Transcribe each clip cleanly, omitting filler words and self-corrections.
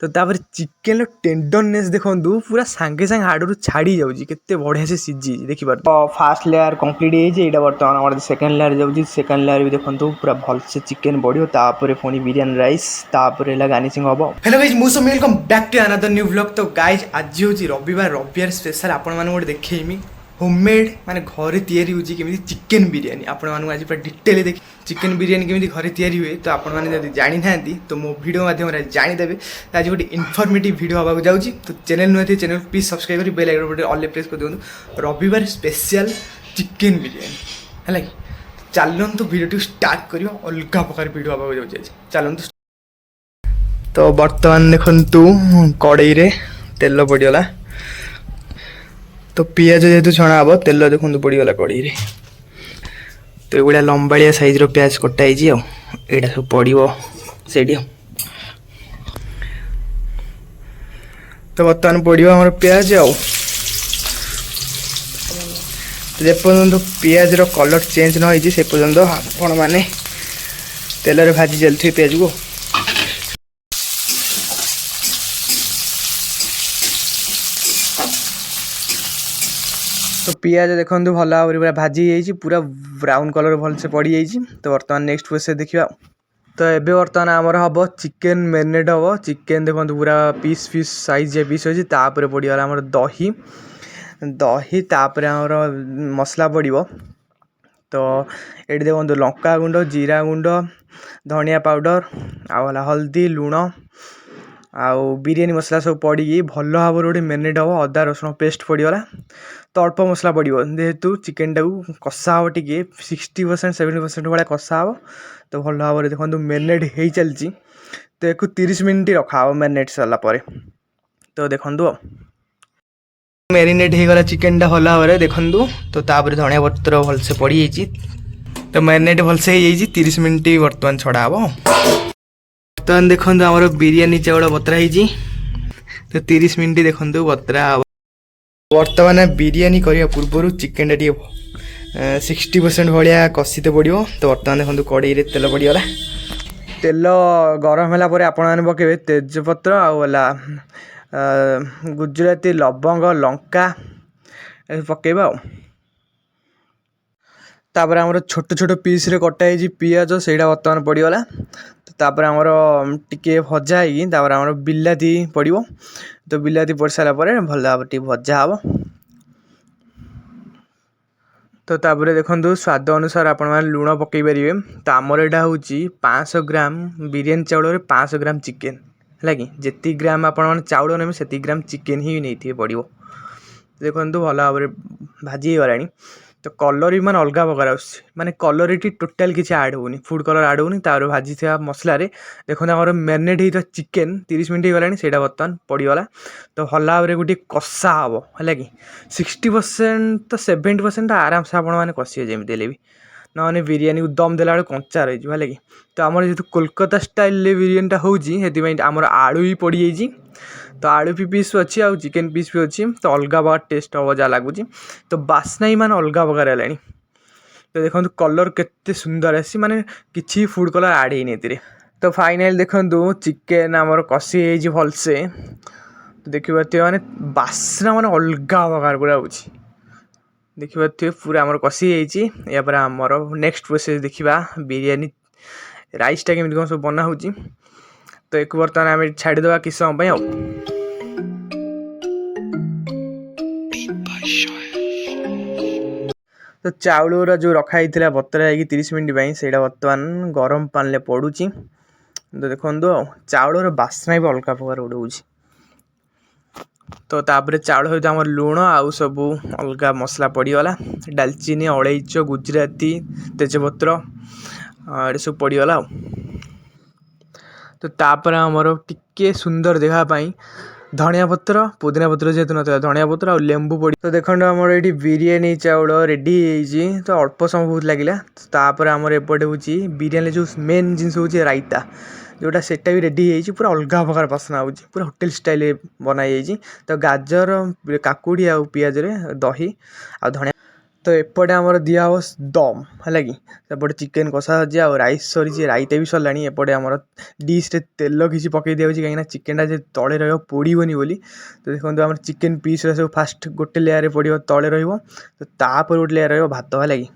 तो तापर chicken tenderness देखंतु पूरा सांगे सांगे हाडरू छाड़ी जाउची केते बढ़िया से सिझी देखि पार फास्ट लेयर कंप्लीट हे जे एटा वर्तमान हमर सेकंड लेयर जाउची सेकंड लेयर भी देखंतु पूरा भल से चिकेन बढ़ियो तापर फोनी बिरयानी राइस तापर ला गार्निशिंग हबो। हेलो गाइस मुसो welcome back to another new vlog. तो गाइस आज होची रविवार स्पेशल आपण माने गोटे देखेइमी होममेड माने घरे तैयारी होची केमिति चिकेन बिरयानी आपण माने आज पूरा डिटेल देख चिकेन बिरयानी केमिति घरे तैयारी हुए। तो आपण माने जदि जानि नांती तो मो वीडियो माध्यम रे जानि देबे। आज गोटे इन्फॉर्मेटिव वीडियो हबा जाउची तो चैनल नुआ थे चैनल प्लीज सब्सक्राइब करी बेल आइकन बटन ऑल प्रेस कर दियंतु। रविवार स्पेशल चिकेन बिरयानी हला चलंतु वीडियो स्टार्ट करियो अलगा प्रकार वीडियो हबा जाउची आज चलंतु। तो वर्तमान देखंतु कड़ाई रे तेल पड़ीगला तो पियाज जेहेतु छणा हम तेल देखो पड़गला कड़ाई रे। तो ये लंबाड़िया साइज रो प्याज कटाई यहाँ सब पड़ो से। तो बर्तमान पड़ो आम प्याज जेपर्यंत पियाज रो कलर चेंज न हो से पर्यंत आपण मैंने तेल भाजी चलते प्याज को। तो पियाज देखो भल भाव पूरा भाजी पूरा ब्राउन कलर भल से पड़ जाइए। तो बर्तमान नेक्स्ट प्रोसेस देखा। तो ये बर्तमान आमर हम चिकेन मैरिनेट हम चिकेन देखो पूरा पीस पीस साइज पीस अच्छी तापर पड़गला आम दही दही तापर आमर मसला पड़ो। तो ये देखो लंका गुंड जीरा गुंड धनिया पाउडर आला हल्दी लुण आउ बिरयानी मसला सब पड़ी भल भाव गोटे मैरिनेट हम अदा रसुण पेस्ट पड़गला। तो अल्प मसला पड़ो जेहेतु चिकेन टाक कषा हम टे 60% 70% भाया कषा हम। तो भल भाव देखो मैरिनेट हो चलती। तो एक 30 मिनट रखा हम मैरिनेट सरलापर। तो देखु मैरिनेट हो गला चिकेन टा भल भाव देखु। तो तापर धनिया पत्र भलसे पड़ जाइए। तो मैरिनेट भलसे हो 30 मिनट बर्तमान छड़ा हम। बर्तमान देखो आमर बिरयानी चाउल बतरा हो। तो 30 मिनट देखो बतरा हम। बर्तमान बिरयानी करने पूर्व चिकेन टा 60% भाया कषिते पड़ो। तो बर्तमान देखो कड़ाई तेल पड़गला तेल गरम होगापर आपण पकेबे तेजपत्र आला गुजराती लवंग लंका पकेबा। तापर आमर छोट छोट पीस रे कटाई पियाज से बर्तमान पड़गला। तापर आमर टिके भजा होपर आमर बिलाती पड़ो। तो बिलाती पड़ सारापर भल भाव टे भजा हम। तो तापर देखो स्वाद अनुसार आपण मैंने लुण पकई पारे। तो आमर यहाँ हूँ 500 ग्राम बिरयानी चाउल 500 ग्राम चिकेन है कि जी ग्राम आप चाउल ने से ग्राम चिकेन ही नहीं पड़ो। देखो भल भाव भाजी गला। तो कलर भी माने अलग प्रकार आने कलर ये टोटाल किसी आड होनी फूड कलर आड होनी। तार भाजी था मसला देखो आम मैरिनेट होता चिकेन 30 मिनट होगा से बर्तमान पड़गला। तो भल भाव गोटे कषा हम है कि 60% तो 70% आराम से आपने कषिए जमी भी ना बिरयानी को दम देला कंचा रही है कि। तो आम जेहतु कोलकाता स्टाइल बिरयानी होती आमर आलू भी पड़ जाइए। तो आलू भी पीस अच्छी आ चिकेन पीस भी अच्छी। तो अलग प्रकार टेस्ट हम जहाँ लगुच। तो बास्ना ही माने अलग प्रकार है। तो देखो कलर केते सुंदर आसी माने किसी फूड कलर आड ही। तो फाइनल देखो चिकेन आमर कषि भलसे। तो देखिए माने बास्ना माने अलग प्रकार पूरा हो देखिए पूरा आमर कषि या आमर नेक्स्ट प्रोसेस देखा बिरयानी राइसटा केमी कौन सब बना हो। तो एक बर्तमान आम छाड़ीदे किस समय तो चाउल जो रखाई बतरा 30 मिनट से बर्तमान गरम पानी पड़ुची। तो देखो चाउल बास्ना भी अलग प्रकार गोटे हो। तो तापर चाउल सहित आम लुण आउ सब अलग मसला पड़गला डालचीनी अलैच गुजराती तेजपत्र ये सब पड़गला। तो तापर आमर टिके सुंदर देखापाई धनिया पत्र पुदीना पत्र जेहतु ना धनिया पत्र और लेंबू पड़ी। तो देखो आमर ये बिरयानी चाउल रेडी हो। तो अल्प समय बहुत लगे। तापर आमर एपटे हूँ बिरयानी जो मेन जिनस हूँ रायता जोटा सेटा भी रेडी हो पूरा अलग प्रकार बास्ना हो पूरा होटेल स्टाइल बनाई। तो गाजर काकुड़ी आ पियाज रे दही आ धनिया तो एपटे आमर दिया हो दम है कि सेपटे चिकेन कषा सजी आ राइस सरी राइता भी सरला एपटे आमर डिश्रे तेल किसी पकई दिया कहीं चिकेनटा जो तले रोड़ोनी बोली। तो देखो आम चिकेन पीस सब फास्ट गोटे लेयर पड़ो तले रोपर गोटे लेयर भात है कि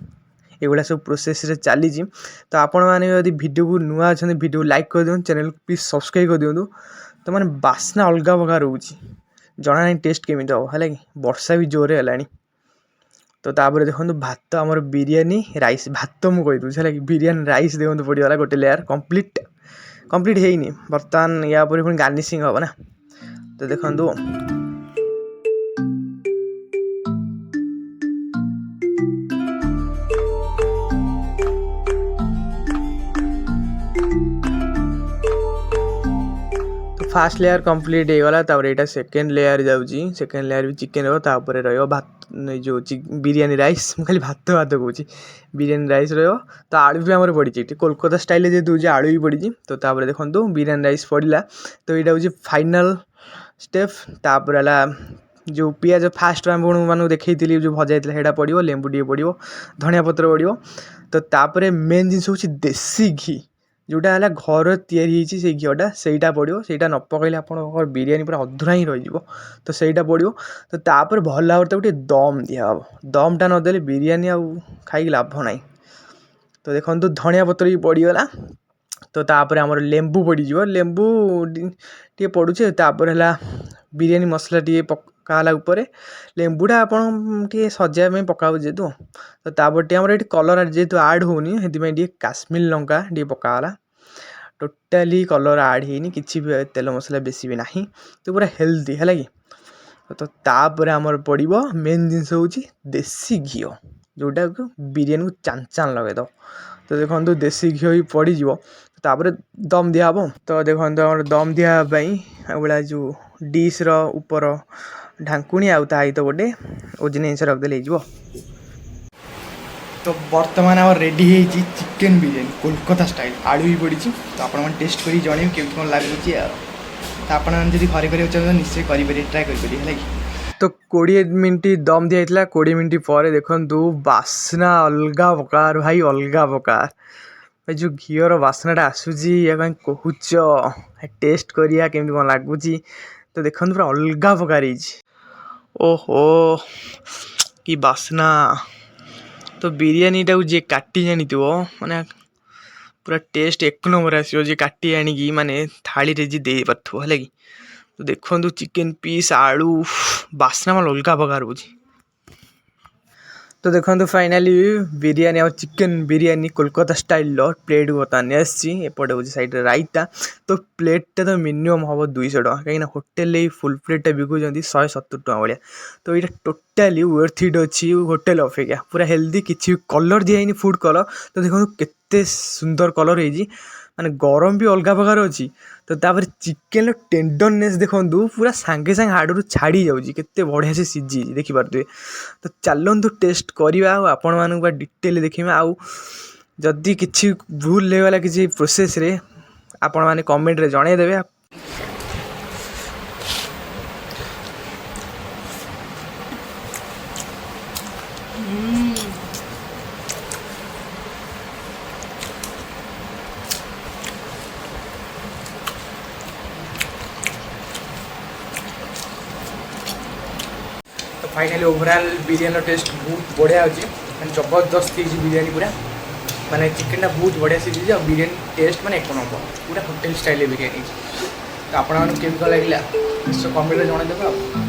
एगुड़ा सब प्रोसेस चली। तो आपण मैंने यदि वीडियो को नुआ अच्छा वीडियो लाइक कर दिखाँ चैनल प्लीज सब्सक्राइब कर दिखाँ। तो मैंने बास्ना अलग प्रकार रोचे जना नहीं टेस्ट केमी हम है कि वर्षा भी जोर है। तो तापर देखो भात आमर बिरियानी राइस भात मुझे कहीदे है कि बिरियानी राइस देखो पड़गला गोटे लेयर कंप्लीट कंप्लीट है बर्तमान या पुणी गार्निशिंग हम ना। तो देखो फास्ट लेयर कंप्लीट हो गला। यहाँ सेकेंड लेयर जाऊँगी सेकेंड लेयर भी चिकेन रोपर भात जो बिरियानी राइस खाली भात भात कहूँ बिरियानी राइस तो आलू भी आमर पड़ी कोलकाता स्टाइल जे दूसरी आलू भी पड़ी। तो तापर देखो बिरियानी राइस पड़ा। तो यहाँ हूँ फाइनल स्टेप तापर है जो पियाज फास्ट मैं देखी जो भजा होता पड़ो लेंबू टे पड़ो धनिया पत्र पड़ो। तो तापर मेन जिन हूँ देसी घी जोटा है घर तैयारी से घीटा सहीटा पड़ो से न पकड़े आप बिरियानी पूरा अधूरा ही रही। तो सहीटा पड़ो। तो तापर भल भाव गोटे दम दिया दमटा नदेले बिरियानी खाई लाभ ना। तो देखो धनिया पत्र भी पड़गला। तो तापर आमर लेंबू पड़ज लेंबू टे पड़ुचे तापर है बिरियानी मसला टे पकाला उपर लेंबूटा आप सजाइए पका जेहेतु। तो तापर आमर ये कलर जेहेतु आड होनी से काश्मीर लंका टे पकाला टोटाली कलर आड होनी किसी भी तेल मसला बेसी भी ना। तो पूरा हेल्दी है कि। तो तापर आमर पड़ो मेन जिनस हूँ देसी घी जोटा बिरियानी को चान चान लगेद। तो देखो देसी घी भी पड़ज तापर दम दिया हम। तो देखो आम दम दियापाई एगुड़ा जो डिश ऊपर ढांकुणी आईत गोटे ओजन जिन रखदे। तो बर्तमान आम रेडी है चिकेन बिरियानी कोलकाता स्टाइल आलू भी पड़ी। तो आप टेस्ट कर जनइबे केमती कौन लगुच। तो आप घरे कर चाहते निश्चय करेंगे ट्राए करेंगे। तो 20 मिनट दम दिया 20 मिनट पर देखु बास्ना अलग प्रकार भाई अलग प्रकार जो घीर बास्नाटा आसूसी या कहूच टेस्ट करिया केमती कौन लगुच। तो देखो पूरा अलग प्रकार ओहो कि बास्ना। तो बिरियानी टाक जी काटी जानी माने पूरा टेस्ट एक नंबर आसो जी काटी आनिकी माने थाली रे जी दे पारथो है कि। तो देखो चिकेन पीस आलू बास्ना माल अलग प्रकार हो। तो देखो फाइनाली बिरियानी और chicken biryani Kolkata style plate बर्तमान एपटे हूँ साइड राइता। तो प्लेटा तो मिनिमम हम 200 टका कहीं होटेल फुल प्लेटा बिकुं 170 टका भाया। तो ये टोटाली वर्थ इट अच्छी होटेल अपेक्षा पूरा हेल्दी किसी कलर दिखाई फुड कलर। तो देखो केते सुंदर कलर है माने गरम भी अलग प्रकार अच्छी। तो तापर चिकेन टेंडरनेस देखो पूरा सांगे सांगे हाड़ू छाड़ी जाऊँगी केते बढ़िया से सीझी देखिपे। तो चलतु टेस्ट करवा आपण मानक डिटेल देखा आउ जदि किसी भूल होगा किसी प्रोसेस रे आपण माने कमेंट रे जनईदेवे। तो फाइनली ओवरऑल बिरियानी टेस्ट बहुत बढ़िया अच्छी मैंने जबरदस्त बिरियानी पूरा माने चिकेन बहुत बढ़िया सीझी बिरियानी टेस्ट माने एक नंबर पूरा होटेल स्टाइल बिरियानी। तो आपको केमी लगे कमेंट जनईदेवे।